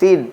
3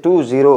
2-0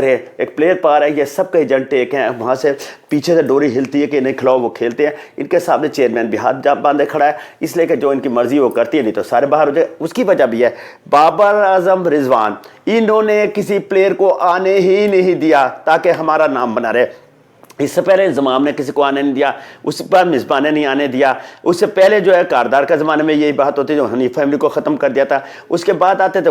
کرے, ایک پلیئر پار ہے, یہ سب کا ایجنٹ ایک ہیں, وہاں سے پیچھے سے ڈوری ہلتی ہے کہ انہیں کھلاؤ, وہ کھیلتے ہیں, ان کے سامنے چیئرمین بھی ہاتھ باندھے کھڑا ہے, اس لیے کہ جو ان کی مرضی وہ کرتی ہے, نہیں تو سارے باہر ہو جائے. اس کی وجہ بھی ہے بابر اعظم, رضوان, انہوں نے کسی پلیئر کو آنے ہی نہیں دیا تاکہ ہمارا نام بنا رہے. اس سے پہلے انضمام نے کسی کو آنے نہیں دیا, اس کے بعد مصباح نے نہیں آنے دیا, اس سے پہلے جو ہے کاردار کا زمانے میں یہی بات ہوتی جو حنیف فیملی کو ختم کر دیا تھا, اس کے بعد آتے تھے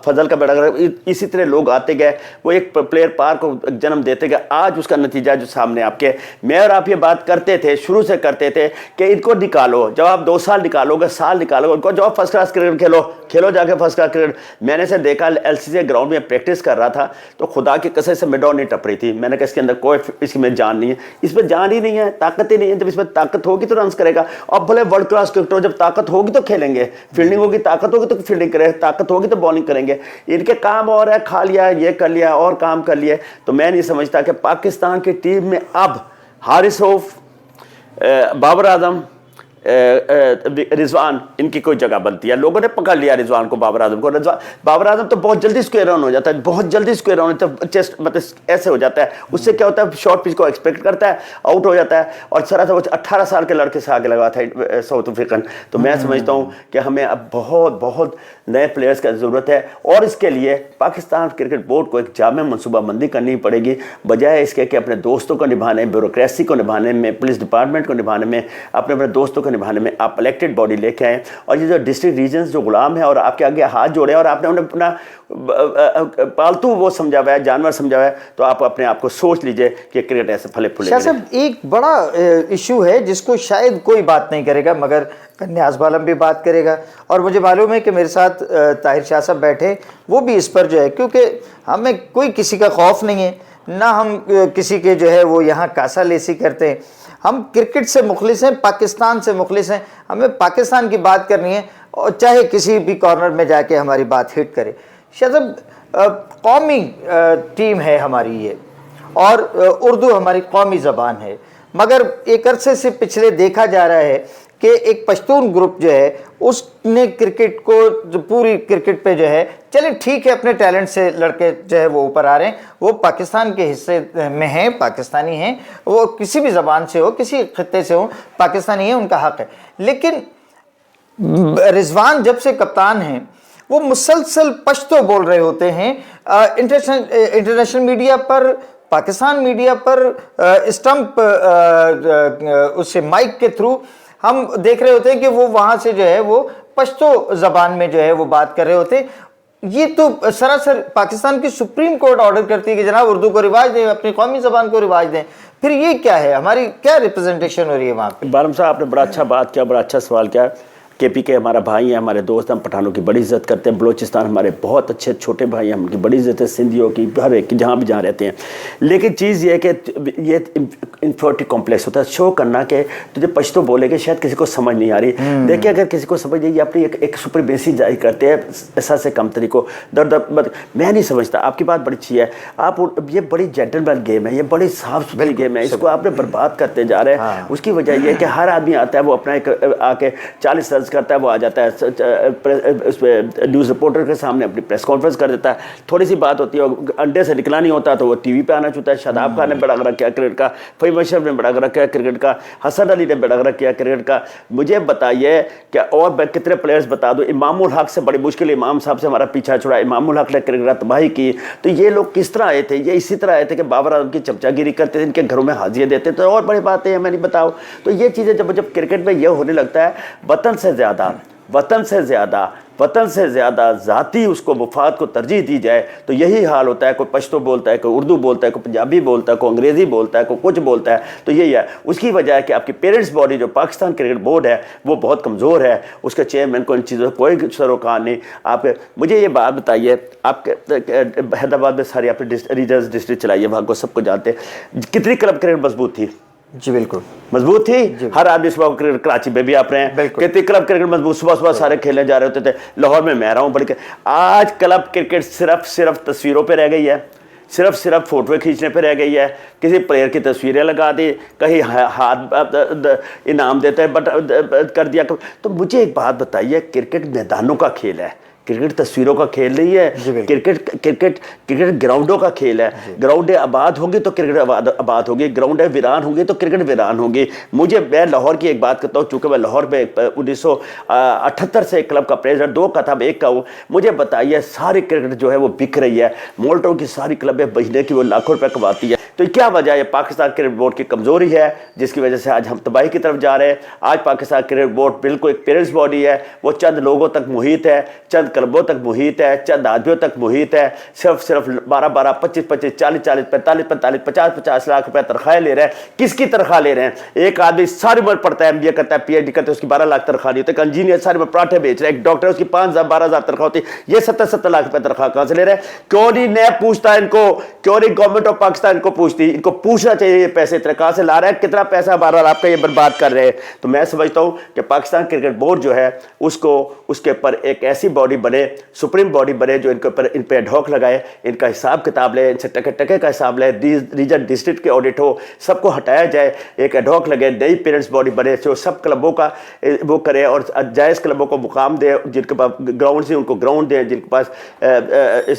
فضل کا بیڑا گرک, اسی طرح لوگ آتے گئے, وہ ایک پلیئر پار کو جنم دیتے گئے. آج اس کا نتیجہ جو سامنے آپ کے, میں اور آپ یہ بات کرتے تھے, شروع سے کرتے تھے کہ ان کو نکالو, جب آپ 2 سال نکالو گے, سال نکالو گے, ان کو جاؤ فرسٹ کلاس کرکٹ کھیلو جا کے فرسٹ کلاس کرکٹ. میں نے سے دیکھا ایل سی سی گراؤنڈ میں پریکٹس کر رہا تھا تو خدا کی قسم سے مڈ آن نہیں ٹپ رہی تھی. میں نے کہا اس کے اندر کوئی اس میں جان نہیں ہے, اس میں جان ہی نہیں ہے, طاقت ہی نہیں ہے. جب اس میں طاقت ہوگی تو رنس کرے گا. اب بھلے ورلڈ کلاس کرکٹر ہو, جب طاقت ہوگی تو کھیلیں گے, فیلڈنگ ہوگی, طاقت ہوگی تو فیلڈنگ کرے, طاقت ہوگی تو بالنگ کریں گے. ان کے کام اور ہے, کھا لیا, یہ کر لیا اور کام کر لیے. تو میں نہیں سمجھتا کہ پاکستان کی ٹیم میں اب حارث روف, بابر اعظم, رضوان, ان کی کوئی جگہ بنتی ہے. لوگوں نے پکڑ لیا رضوان کو, بابر اعظم کو. بابر اعظم تو بہت جلدی اسکوئر رن ہو جاتا ہے, بہت جلدی اسکوئر رن ہوتا ہے, چیسٹ مطلب ایسے ہو جاتا ہے. اس سے کیا ہوتا ہے, شارٹ پچ کو ایکسپیکٹ کرتا ہے, آؤٹ ہو جاتا ہے. اور سرا وہ 18 سال کے لڑکے سے آگے لگا تھا ساؤتھ افریقن. تو میں سمجھتا ہوں کہ ہمیں اب بہت نئے پلیئرز کی ضرورت ہے, اور اس کے لیے پاکستان کرکٹ بورڈ کو ایک جامع منصوبہ بندی کرنی پڑے گی, بجائے اس کے کہ اپنے دوستوں کو نبھانے, بیوروکریسی کو نبھانے میں, پولیس ڈپارٹمنٹ کو نبھانے میں, اپنے دوستوں کو نبھانے میں آپ الیکٹڈ باڈی لے کے آئیں. اور یہ جو ڈسٹرکٹ ریجنز جو غلام ہیں اور آپ کے آگے ہاتھ جوڑے ہیں اور آپ نے انہیں اپنا پالتو وہ سمجھا ہوا ہے, جانور سمجھا ہوا ہے, تو آپ اپنے آپ کو سوچ لیجئے کہ کرکٹ ایسے پھلے پھولے. شاہ صاحب ایک بڑا ایشو ہے جس کو شاید کوئی بات نہیں کرے گا, مگر نیاز عالم بھی بات کرے گا, اور مجھے معلوم ہے کہ میرے ساتھ طاہر شاہ صاحب بیٹھے, وہ بھی اس پر جو ہے, کیونکہ ہمیں کوئی کسی کا خوف نہیں ہے, نہ ہم کسی کے جو ہے وہ یہاں کاسا لیسی کرتے ہیں. ہم کرکٹ سے مخلص ہیں, پاکستان سے مخلص ہیں, ہمیں پاکستان کی بات کرنی ہے, اور چاہے کسی بھی کارنر میں جا کے ہماری بات ہٹ کرے. شاہ صاحب قومی ٹیم ہے ہماری یہ, اور اردو ہماری قومی زبان ہے, مگر ایک عرصے سے پچھلے دیکھا جا رہا ہے کہ ایک پشتون گروپ جو ہے اس نے کرکٹ کو پوری کرکٹ پہ جو ہے, چلیں ٹھیک ہے اپنے ٹیلنٹ سے لڑکے جو ہے وہ اوپر آ رہے ہیں, وہ پاکستان کے حصے میں ہیں, پاکستانی ہیں, وہ کسی بھی زبان سے ہو, کسی خطے سے ہو, پاکستانی ہیں, ان کا حق ہے. لیکن رضوان جب سے کپتان ہیں وہ مسلسل پشتو بول رہے ہوتے ہیں, انٹرنیشنل میڈیا پر, پاکستان میڈیا پر, اسٹمپ اس سے مائک کے تھرو ہم دیکھ رہے ہوتے ہیں کہ وہ وہاں سے جو ہے وہ پشتو زبان میں جو ہے وہ بات کر رہے ہوتے ہیں. یہ تو سراسر پاکستان کی سپریم کورٹ آرڈر کرتی ہے کہ جناب اردو کو رواج دیں, اپنی قومی زبان کو رواج دیں. پھر یہ کیا ہے, ہماری کیا ریپرزنٹیشن ہو رہی ہے وہاں پہ؟ بارم صاحب آپ نے بڑا اچھا بات کیا, بڑا اچھا سوال کیا. کے پی کے ہمارا بھائی ہیں, ہمارے دوست ہیں, ہم پٹھانوں کی بڑی عزت کرتے ہیں. بلوچستان ہمارے بہت اچھے چھوٹے بھائی ہیں, ہم کی بڑی عزت ہے, سندھیوں کی, ہر ایک کی, جہاں بھی جہاں رہتے ہیں. لیکن چیز یہ ہے کہ یہ انفیریٹی کمپلیکس ہوتا ہے, شو کرنا کہ تجھے پشتو بولے کہ شاید کسی کو سمجھ نہیں آ رہی. دیکھیں اگر کسی کو سمجھ نہیں, یہ اپنی ایک سپر بیسی جاری کرتے ہیں احساس کمتری کو. میں نہیں سمجھتا, آپ کی بات بڑی اچھی ہے, آپ یہ بڑی جینٹل مین گیم ہے, یہ بڑی صاف ستھری گیم ہے, اس کو آپ نے برباد کرتے جا رہے ہیں. اس کی وجہ یہ ہے کہ ہر آدمی آتا ہے, وہ اپنا ایک آ کے 40 رنز کرتا ہے, وہ آ جاتا ہے اس پہ نیوز رپورٹر کے سامنے اپنی پریس کانفرنس کر دیتا ہے. تھوڑی سی بات ہوتی ہے, انڈے سے نکلا نہیں ہوتا تو وہ ٹی وی پہ آنا چاہتا ہے. شاداب خان نے بڑا گرا کیا کرکٹ کا, فہیم اشرف نے بڑا گرا کیا کرکٹ کا, حسن علی نے بڑا گرا کیا کرکٹ کا. مجھے بتائیے کہ اور میں کتنے پلیئرز بتا دوں. امام الحق سے بڑی مشکل, امام صاحب سے ہمارا پیچھا چھڑا, امام الحق نے کرکٹ تباہی کی. تو یہ لوگ کس طرح آئے تھے؟ یہ اسی طرح آئے تھے کہ بابر اعظم کی چمچا گیری کرتے تھے, ان کے گھروں میں حاضیاں دیتے تھے, اور بڑی باتیں ہیں میں نہیں بتاؤں. تو یہ چیزیں جب کرکٹ میں یہ ہونے لگتا ہے, وطن سے زیادہ ذاتی اس کو مفاد کو ترجیح دی جائے, تو یہی حال ہوتا ہے. کوئی پشتو بولتا ہے, کوئی اردو بولتا ہے, کوئی پنجابی بولتا ہے, کوئی انگریزی بولتا ہے, کوئی کچھ بولتا ہے. تو یہی ہے. اس کی وجہ ہے کہ آپ کی پیرنٹس باڈی جو پاکستان کرکٹ بورڈ ہے وہ بہت کمزور ہے, اس کے چیئرمین کو ان چیزوں سے کوئی سروکار نہیں. آپ مجھے یہ بات بتائیے, آپ حیدرآباد میں ساری آپ نے ریجنز ڈسٹرکٹ چلائی ہے, وہاں کو سب کو جانتے ہیں, کتنی کلب کرکٹ مضبوط تھی؟ جی بالکل مضبوط تھی. ہر آدمی صبح کرکٹ, کراچی میں بھی آپ رہے ہیں, کتنی کلب کرکٹ مضبوط, صبح سارے کھیلنے جا رہے ہوتے تھے. لاہور میں رہا ہوں پڑھ کے. آج کلب کرکٹ صرف تصویروں پہ رہ گئی ہے, صرف فوٹویں کھینچنے پہ رہ گئی ہے. کسی پلیئر کی تصویریں لگا دی, کہیں ہاتھ انعام دیتے ہیں کر دیا. تو مجھے ایک بات بتائیے, کرکٹ میدانوں کا کھیل ہے, کرکٹ تصویروں کا کھیل نہیں ہے، کرکٹ گراؤنڈوں کا کھیل ہے. گراؤنڈیں آباد ہوگی تو کرکٹ آباد ہوگی، گراؤنڈیں ویران ہوگی تو کرکٹ ویران ہوگی. میں لاہور کی ایک بات کرتا ہوں، چونکہ میں لاہور میں 1978 سے کلب کا پریزیڈنٹ 2 کا تھا، میں 1 کا ہوں. مجھے بتائیے ساری کرکٹ جو ہے وہ بک رہی ہے، مولٹوں کی ساری کلبیں مہینے کی وہ لاکھوں روپے کماتی ہے. تو کیا وجہ ہے؟ پاکستان کرکٹ بورڈ کی کمزوری ہے، جس کی وجہ سے آج ہم تباہی کی طرف جا رہے ہیں. آج پاکستان کرکٹ بورڈ بالکل ایک پیرنٹس باڈی ہے، وہ چند لوگوں تک محیط ہے، چند کلبوں تک محیط ہے، چند آدمیوں تک محیط ہے. صرف 12 25 40 45 50 لاکھ روپے تنخواہیں لے رہے ہیں. کس کی تنخواہ لے رہے ہیں؟ ایک آدمی ساری عمر پڑھتا ہے، MBA کرتا ہے، PhD کرتا ہے، اس کی 12 لاکھ تنخواہ نہیں ہوتی. ایک انجینئر ساری عمر پراٹھے بیچ رہا ہے، ایک ڈاکٹر اس کی 5,000 12,000 تنخواہ ہوتی ہے. یہ 70 لاکھ روپے تنخواہ کہاں سے لے رہے ہیں؟ کیوں نہیں نیب پوچھتا ان کو؟ کیوں نہیں گورنمنٹ آف پاکستان ان کو پوچھتی؟ ان کو پوچھنا چاہیے یہ پیسے اتنے کہاں سے لا رہے ہیں، کتنا پیسہ بہرحال آپ کا یہ برباد کر رہے ہیں. تو میں سمجھتا ہوں کہ پاکستان کرکٹ بورڈ جو ہے اس کے اوپر ایک ایسی باڈی بنے، سپریم باڈی بنے، جو ان کے اوپر ان پہ ایڈ ہاک لگائے، ان کا حساب کتاب لے، ان سے ٹکے کا حساب لے، ریجن ڈسٹرکٹ کے آڈٹ ہو، سب کو ہٹایا جائے، ایک ایڈ ہاک لگے، نئی پیرنٹس باڈی بنے جو سب کلبوں کا وہ کرے اور جائز کلبوں کو مقام دے. جن کے پاس گراؤنڈز ہیں ان کو گراؤنڈ دیں، جن کے پاس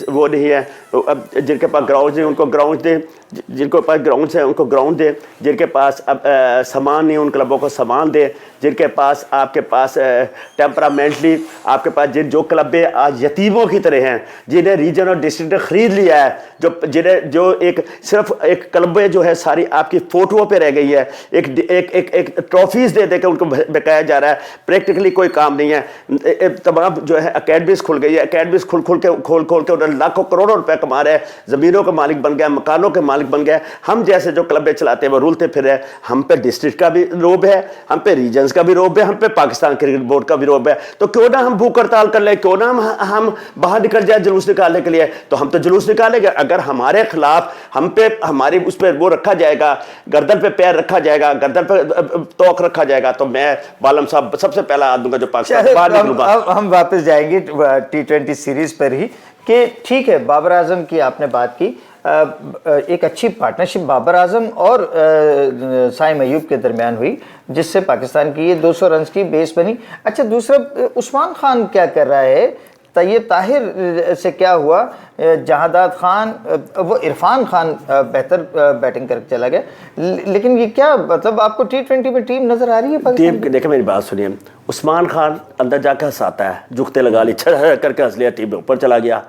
وہ نہیں ہے، جن کے پاس گراؤنڈز ہیں ان کو گراؤنڈ دیں، جن کے پاس گراؤنڈز ہیں ان کو گراؤنڈ دیں، جن کے پاس سامان نہیں ان کلبوں کو سامان دیں، جن کے پاس آپ کے پاس ٹیمپرامنٹلی آپ کے پاس جو کلبیں آج یتیموں کی طرح ہیں، جنہیں ریجن اور ڈسٹرکٹ نے خرید لیا ہے، جو ایک صرف ایک کلبیں جو ہے ساری آپ کی فوٹوؤں پہ رہ گئی ہے، ایک ٹرافیز دے کے ان کو بکایا جا رہا ہے. پریکٹیکلی کوئی کام نہیں ہے. تمام جو ہے اکیڈمیز کھل گئی ہے، اکیڈمیز کھول کے انہوں لاکھوں کروڑوں روپے کما رہے ہیں، زمینوں کے مالک بن گئے، مکانوں کے مالک بن گئے. ہم جیسے جو کلبیں چلاتے ہیں وہ رولتے پھر رہے ہیں. ہم پہ ڈسٹرکٹ کا بھی روب ہے، ہم پہ ریجنز کا بھی روب ہے، ہم پہ پاکستان کرکٹ بورڈ کا بھی روب ہے. تو کیوں نہ ہم بھوک ہڑتال کر لیں، کیوں نہ ہم باہر نکل جائیں جلوس نکالنے کے لیے. تو ہم تو جلوس نکالیں گے اگر ہمارے خلاف ہم پہ ہماری اس پہ وہ رکھا جائے گا، گردن پہ پیر رکھا جائے گا، گردن پہ توق رکھا جائے گا. تو میں بالم صاحب سب سے پہلا آدمی جو پاکستان باہر نکلوں گا. ہم واپس جائیں گے T20 سیریز پر ہی کہ ٹھیک ہے بابر اعظم کی آپ نے بات کی، ایک اچھی پارٹنرشپ بابر اعظم اور سائم ایوب کے درمیان ہوئی جس سے پاکستان کی یہ 200 رنز کی بیس بنی. اچھا دوسرا عثمان خان کیا کر رہا ہے؟ طیب طاہر سے کیا ہوا؟ جہاداد خان وہ عرفان خان بہتر بیٹنگ کر کے چلا گیا، لیکن یہ کیا مطلب آپ کو T20 میں ٹیم نظر آ رہی ہے؟ ٹیم دیکھیں میری بات سنیے، عثمان خان اندر جا کے ہنساتا ہے، جھکتے لگا لی کر کے ہنس لیا، ٹیم میں اوپر چلا گیا.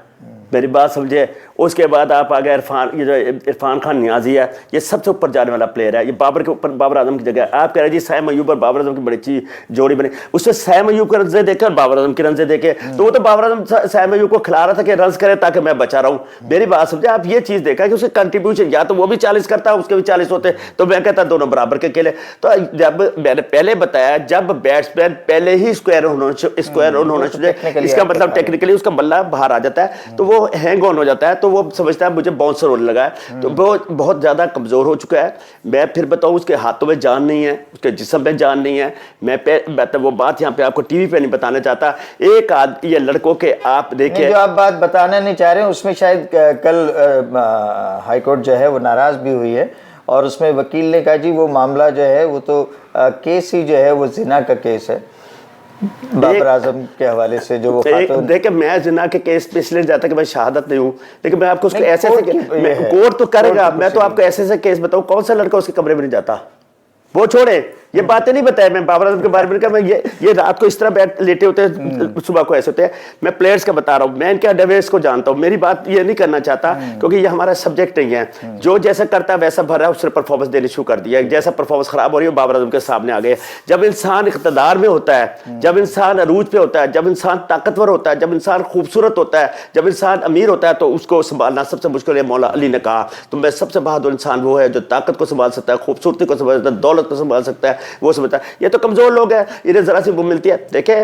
میری بات سمجھے. اس کے بعد آپ آگے یہ جو عرفان خان نیازی ہے، یہ سب سے اوپر جانے والا پلیئر ہے، یہ بابر کے اوپر بابر اعظم کی جگہ ہے. آپ کہہ رہے ہیں جی سائم ایوب اور بابر اعظم کی بڑی اچھی جوڑی بنی. اس سے سائم ایوب کے رنزے دیکھے اور بابر اعظم کے رنزے دیکھے، تو وہ تو بابر اعظم سائم ایوب کو کھلا رہا تھا کہ رنز کرے تاکہ میں بچا رہا ہوں. میری بات سمجھے. آپ یہ چیز دیکھا کہ اس کے کنٹریبیوشن یا تو وہ بھی 40 کرتا ہے، اس کے بھی 40 ہوتے، تو میں کہتا دونوں برابر کے کھیلے. تو جب میں نے پہلے بتایا جب بیٹسمین پہلے ہی اسکوائر ہونا چاہیے، اس کا مطلب ٹیکنیکلی اس کا بلہ باہر آ جاتا ہے تو وہ ہینگ آن ہو جاتا ہے، تو وہ سمجھتا ہے مجھے باؤنسر ہونے لگا ہے. تو وہ بہت زیادہ کمزور ہو چکا ہے. میں پھر بتاؤں اس کے ہاتھوں میں جان نہیں ہے، اس کے جسم میں جان نہیں ہے. میں وہ بات یہاں پہ آپ کو ٹی وی پہ نہیں بتانا چاہتا. ایک یہ لڑکوں کے آپ دیکھیں جو آپ بات بتانا نہیں چاہ رہے ہیں اس میں شاید کل ہائی کورٹ جو ہے وہ ناراض بھی ہوئی ہے اور اس میں وکیل نے کہا جی وہ معاملہ جو ہے وہ تو کیس ہی جو ہے وہ زنا کا کیس ہے بابر اعظم کے حوالے سے. جو وہ دیکھیں میں زنا کے کیس پہ اس لیے جاتا کہ میں شہادت نہیں ہوں، لیکن میں آپ کو اس کو ایسے کورٹ تو کرے گا. میں تو آپ کو ایسے کیس بتاؤں، کون سا لڑکا اس کے کمرے میں نہیں جاتا؟ وہ چھوڑے یہ باتیں نہیں بتایا میں بابر اعظم کے بارے میں. میں یہ رات کو اس طرح بیٹھ لیٹے ہوتے ہیں، صبح کو ایسے ہوتے ہیں. میں پلیئرز کا بتا رہا ہوں، میں ان کے اڈویس کو جانتا ہوں. میری بات یہ نہیں کرنا چاہتا کیونکہ یہ ہمارا سبجیکٹ نہیں ہے. جو جیسا کرتا ہے ویسا بھر رہا ہے، اس نے پرفارمنس دینی شروع کر دیا. جیسا پرفارمنس خراب ہو رہی ہے بابر اعظم کے سامنے آ گئے. جب انسان اقتدار میں ہوتا ہے، جب انسان عروج پہ ہوتا ہے، جب انسان طاقتور ہوتا ہے، جب انسان خوبصورت ہوتا ہے، جب انسان امیر ہوتا ہے، تو اس کو سنبھالنا سب سے مشکل ہے. مولا علی نے کہا تو میں سب سے بہادر انسان وہ ہے جو طاقت کو سنبھال سکتا ہے، خوبصورتی کو سنبھال سکتا ہے، دولت کو سنبھال سکتا ہے. وہ سمجھتا ہے یہ تو کمزور لوگ ہیں، انہیں ذرا سی وہ ملتی ہے. دیکھیں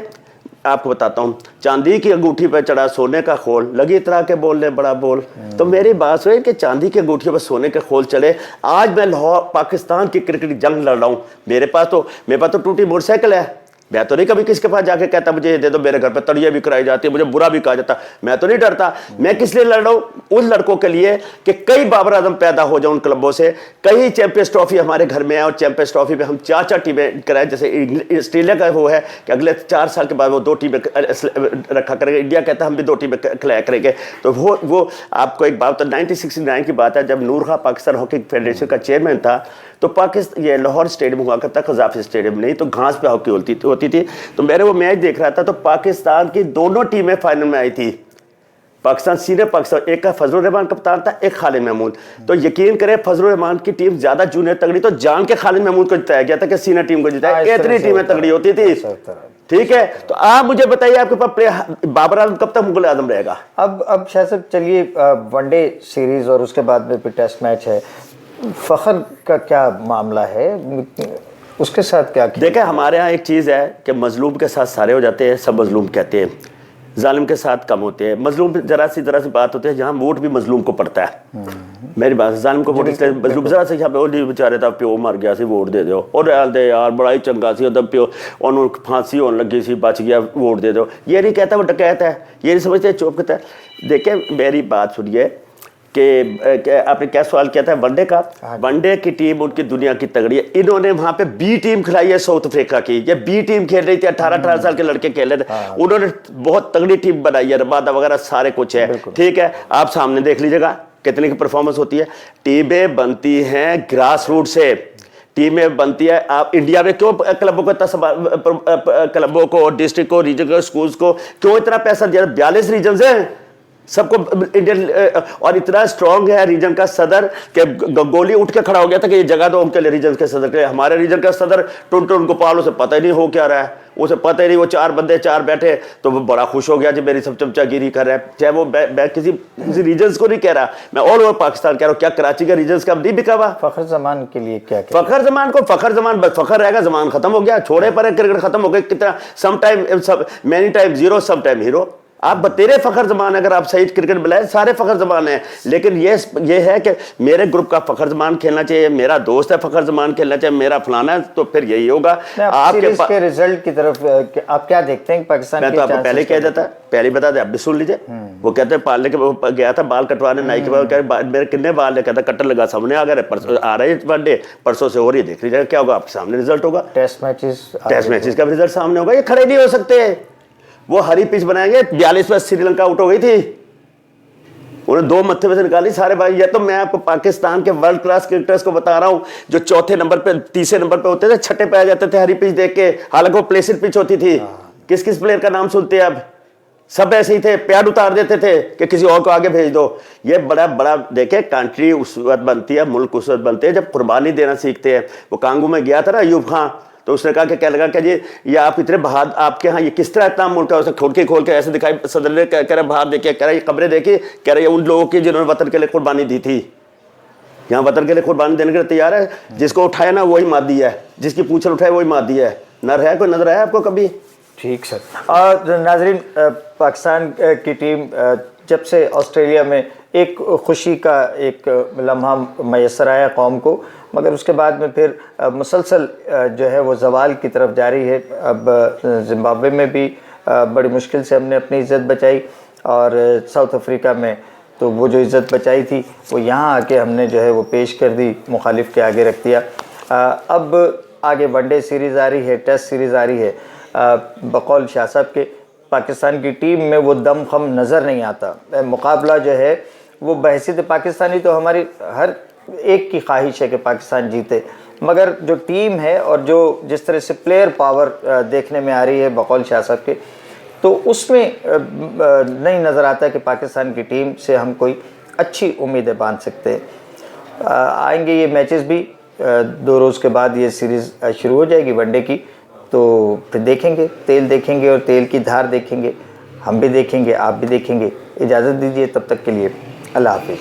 آپ کو بتاتا ہوں، چاندی کی انگوٹھی پہ چڑھا سونے کا خول، لگی اطراء کے بولنے بڑا بول. تو میری بات سنیں کہ چاندی کی انگوٹھی پہ سونے کے خول چلے. آج میں لاہور پاکستان کی کرکٹ جنگ لڑ رہا ہوں. میرے پاس تو ٹوٹی موٹر سائیکل ہے، میں تو نہیں کبھی کسی کے پاس جا کے کہتا مجھے یہ دے دو, میرے گھر پہ تڑیاں بھی کرائی جاتی ہے, مجھے برا بھی کہا جاتا, میں تو نہیں ڈرتا. میں کس لیے لڑ رہا ہوں؟ ان لڑکوں کے لیے کہ کئی بابر اعظم پیدا ہو جائیں ان کلبوں سے, کئی چیمپئنز ٹرافی ہمارے گھر میں ہے, اور چیمپئنز ٹرافی میں ہم 4 ٹیمیں کرائیں. جیسے آسٹریلیا کا وہ ہے کہ اگلے 4 سال کے بعد وہ 2 ٹیمیں رکھا کریں گے, انڈیا کہتا ہے ہم بھی 2 ٹیمیں کھلایا کریں گے. تو وہ آپ کو ایک بات, 1969 کی بات ہے جب نور خان پاکستان ہاکی فیڈریشن کا چیئرمین تھا, تو پاکستان یہ لاہور اسٹیڈیم ہوا کرتا, قذافی اسٹیڈیم نہیں, تو گھاس پہ ہاکی ہوتی تھی. تو میں نے وہ میچ دیکھ رہا تھا, تو پاکستان کی دونوں ٹیمیں فائنل میں آئی تھی. پاکستان سینئر پاکستان, ایک کا فضل الرحمان کپتان تھا, ایک خالد محمود. تو یقین کریں فضل الرحمان کی ٹیم زیادہ جونیئر تگڑی, تو جان کے خالد محمود کو جتایا گیا تھا کہ سینئر ٹیم کو جتایا. اتنی ٹیمیں تگڑی ہوتی تھی. ٹھیک ہے, تو آپ مجھے بتائیے آپ کے پاس بابر اعظم کب تک مغل اعظم رہے گا؟ اب شاہ صاحب چلیے, ون ڈے سیریز اور اس کے بعد میں پھر ٹیسٹ میچ ہے, فخر کا کیا معاملہ ہے, اس کے ساتھ کیا؟ دیکھیں ہمارے ہاں ایک چیز ہے کہ مظلوم کے ساتھ سارے ہو جاتے ہیں, سب مظلوم کہتے ہیں, ظالم کے ساتھ کم ہوتے ہیں. مظلوم ذرا سی بات ہوتی ہے, جہاں ووٹ بھی مظلوم کو پڑتا ہے. میری بات, ظالم کو ووٹ اس لیے مظلوم ذرا سے یہاں پہ وہ بیچارے تھا پیو مر گیا سی ووٹ دے دو, اور ریال دے یار بڑا ہی چنگا سی پیو, انہوں پھانسی ہونے لگی سی بچ گیا ووٹ دے دو. یہ نہیں کہتا وہ ڈکیت ہے, یہ نہیں سمجھتے چوپ کہتا ہے. دیکھیں میری بات سنیے کہ آپ نے کیا سوال کیا تھا ون ڈے کا. ون ڈے کی ٹیم ان کی دنیا کی تگڑی ہے. انہوں نے وہاں پہ بی ٹیم کھلائی ہے ساؤتھ افریقہ کی, یہ بی ٹیم کھیل رہی تھی, 18 سال کے لڑکے کھیل رہے تھے. انہوں نے بہت تگڑی ٹیم بنائی ہے, ربادہ وغیرہ سارے کچھ ہے. ٹھیک ہے, آپ سامنے دیکھ لیجیے گا کتنے کی پرفارمنس ہوتی ہے. ٹیمیں بنتی ہیں گراس روٹ سے, ٹیمیں بنتی ہے. آپ انڈیا میں کیوں کلبوں کو, کلبوں کو, ڈسٹرکٹ کو, ریجن کو, اسکولز کو کیوں اتنا پیسہ دیا؟ 42 ریجنز ہیں, سب کو انڈین, اور اتنا اسٹرانگ ہے ریجن کا صدر کہ گولی اٹھ کے کھڑا ہو گیا تھا کہ یہ جگہ تو ان کے لیے ریجن کے صدر کے. ہمارے ریجن کا صدر ٹن کو پالو سے پتہ ہی نہیں ہو کیا رہا ہے, اسے پتہ ہی نہیں, وہ 4 بندے 4 بیٹھے تو وہ بڑا خوش ہو گیا جب میری سب چمچا گیری کر رہا ہے. چاہے وہ کسی ریجنز کو نہیں کہہ رہا, میں آل اوور پاکستان کہہ رہا ہوں. کیا کراچی کا ریجنز کا نہیں بکا ہوا؟ فخر زمان کے لیے کیا فخر زمان کو, فخر زمان فخر رہے گا, زمان ختم ہو گیا, چھوڑے پر کرکٹ ختم ہو گیا. کتنا some time many time zero, some time hero. آپ بتیرے فخر زمان, اگر آپ صحیح کرکٹ بلائیں سارے فخر زمان ہیں, لیکن یہ ہے کہ میرے گروپ کا فخر زمان کھیلنا چاہیے, میرا دوست ہے فخر زمان کھیلنا چاہیے, میرا فلانا ہے, تو پھر یہی ہوگا. آپ کے رزلٹ کی طرف آپ کیا دیکھتے ہیں پاکستان؟ میں تو آپ کو پہلے کہہ دیتا, پہلے بتا دیں, اب بھی سن لیجیے. وہ کہتے ہیں پالنے کے گیا تھا بال کٹوانے, نائی کے بعد میرے کتنے بال ہے, کہتا کٹر لگا, سامنے آ گئے, آ رہے ہیں ون ڈے, پرسوں سے ہو رہی ہے, دیکھ لیجیے کیا ہوگا, آپ کے سامنے رزلٹ ہوگا. ٹیسٹ میچز کا بھی رزلٹ سامنے ہوگا. یہ کھڑے نہیں ہو سکتے, وہ ہری پچ بنائیں گے. 42 میں سری لنکا آؤٹ ہو گئی تھی, انہیں 2 متھے میں سے نکالی سارے بھائی. یہ تو میں آپ کو پاکستان کے ورلڈ کلاس کرکٹرز کو بتا رہا ہوں, جو 4تھے نمبر پہ 3رے نمبر پہ ہوتے تھے, 6ٹھے پہ آ جاتے تھے ہری پچ دیکھ کے, حالانکہ وہ پلیسڈ پچ ہوتی تھی. کس پلیئر کا نام سنتے ہیں اب؟ سب ایسے ہی تھے, پیڈ اتار دیتے تھے کہ کسی اور کو آگے بھیج دو. یہ بڑا دیکھیں, کنٹری اس وقت بنتی ہے, ملک اس وقت بنتے ہیں جب قربانی دینا سیکھتے ہیں. وہ کانگو میں گیا تھا نا ایوب خان, تو اس نے کہا کہ کیا لگا کہ جی یہ آپ اتنے بہاد, آپ کے ہاں یہ کس طرح اتنا ملک ہے, اسے کھول کے ایسے دکھائی. صدر نے کہہ رہا باہر دیکھے, کہہ رہا یہ قبریں دیکھی, کہہ رہا یہ ان لوگوں کی جنہوں نے وطن کے لیے قربانی دی تھی. یہاں وطن کے لیے قربانی دینے کے لیے تیار ہے, جس کو اٹھایا نا وہی مادی ہے, جس کی پوچھل اٹھائے وہی مادی ہے. نر ہے کوئی نظر آیا آپ کو کبھی؟ ٹھیک سر. اور ناظرین, پاکستان کی ٹیم جب سے آسٹریلیا میں ایک خوشی کا ایک لمحہ میسر آیا قوم کو, مگر اس کے بعد میں پھر مسلسل جو ہے وہ زوال کی طرف جاری ہے. اب زمبابوے میں بھی بڑی مشکل سے ہم نے اپنی عزت بچائی, اور ساؤتھ افریقہ میں تو وہ جو عزت بچائی تھی وہ یہاں آ کے ہم نے جو ہے وہ پیش کر دی, مخالف کے آگے رکھ دیا. اب آگے ون ڈے سیریز آ رہی ہے, ٹیسٹ سیریز آ رہی ہے. بقول شاہ صاحب کے پاکستان کی ٹیم میں وہ دم خم نظر نہیں آتا. مقابلہ جو ہے وہ بحیثیت پاکستانی تو ہماری ہر ایک کی خواہش ہے کہ پاکستان جیتے, مگر جو ٹیم ہے اور جو جس طرح سے پلیئر پاور دیکھنے میں آ رہی ہے بقول شاہ صاحب کے, تو اس میں نہیں نظر آتا کہ پاکستان کی ٹیم سے ہم کوئی اچھی امیدیں باندھ سکتے ہیں. آئیں گے یہ میچز بھی, 2 روز کے بعد یہ سیریز شروع ہو جائے گی ون ڈے کی, تو پھر دیکھیں گے, تیل دیکھیں گے اور تیل کی دھار دیکھیں گے. ہم بھی دیکھیں گے, آپ بھی دیکھیں گے. اجازت دیجیے تب تک کے لیے, اللہ حافظ.